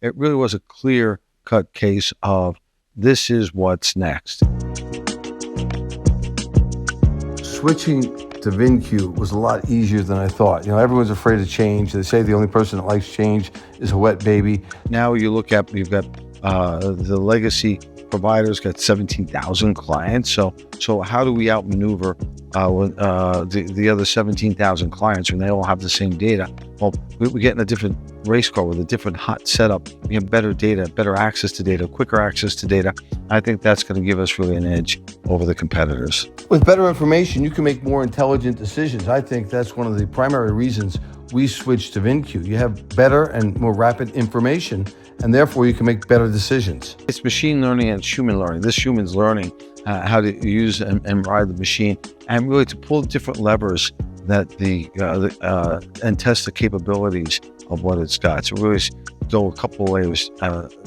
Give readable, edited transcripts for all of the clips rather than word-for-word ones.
it really was a clear-cut case of this is what's next. Switching to VINCUE was a lot easier than I thought. Everyone's afraid of change. They say the only person that likes change is a wet baby. Now you look at, you've got the legacy providers got 17,000 clients. So how do we outmaneuver the other 17,000 clients when they all have the same data? Well, we get in a different race car with a different hot setup. We have better data, better access to data, quicker access to data. I think that's going to give us really an edge over the competitors. With better information, you can make more intelligent decisions. I think that's one of the primary reasons we switched to VINCUE. You have better and more rapid information, and therefore you can make better decisions. It's machine learning and it's human learning. This human's learning how to use and ride the machine, and really to pull different levers that and test the capabilities of what it's got. So really go a couple of layers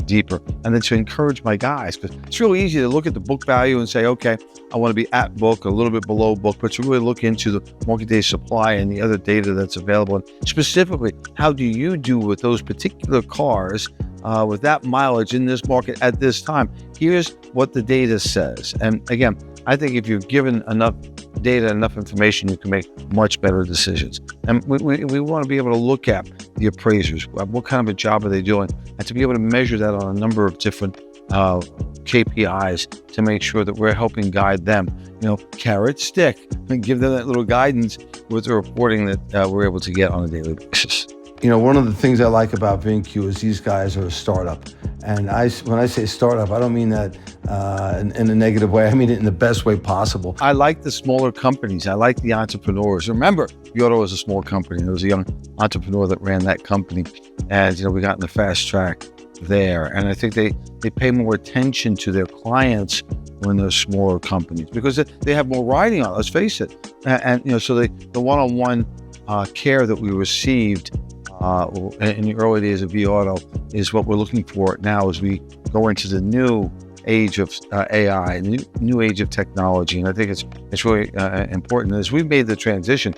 deeper, and then to encourage my guys, because it's really easy to look at the book value and say, okay, I want to be at book, a little bit below book, but to really look into the market day supply and the other data that's available. And specifically, how do you do with those particular cars with that mileage in this market at this time? Here's what the data says. And again, I think if you're given enough data, enough information, you can make much better decisions. And we want to be able to look at the appraisers. What kind of a job are they doing? And to be able to measure that on a number of different KPIs to make sure that we're helping guide them. Carrot, stick, and give them that little guidance with the reporting that we're able to get on a daily basis. One of the things I like about VINCUE is these guys are a startup. And when I say startup, I don't mean that in a negative way. I mean it in the best way possible. I like the smaller companies. I like the entrepreneurs. Remember, Yoto was a small company. There was a young entrepreneur that ran that company. And, we got in the fast track there. And I think they pay more attention to their clients when they're smaller companies because they have more riding on it, let's face it. And so the one-on-one care that we received in the early days of VAuto is what we're looking for now as we go into the new age of AI, new age of technology. And I think it's really important. As we've made the transition,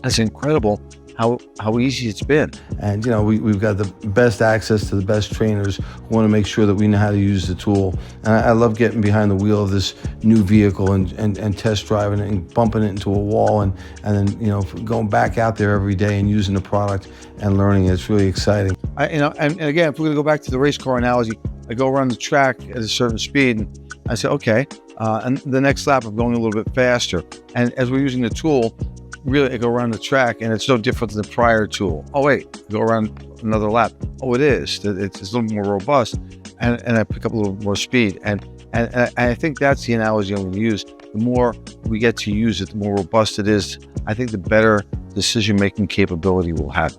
it's incredible how easy it's been. And we've got the best access to the best trainers who want to make sure that we know how to use the tool. And I love getting behind the wheel of this new vehicle and test driving it and bumping it into a wall and then going back out there every day and using the product and learning. It's really exciting. And again, if we're going to go back to the race car analogy, I go around the track at a certain speed and I say, okay, and the next lap I'm going a little bit faster. And as we're using the tool, really I go around the track and it's no different than the prior tool. Oh wait, go around another lap. Oh, it is. It's a little more robust, and I pick up a little more speed. And I think that's the analogy I'm going to use. The more we get to use it, the more robust it is. I think the better decision-making capability we'll have.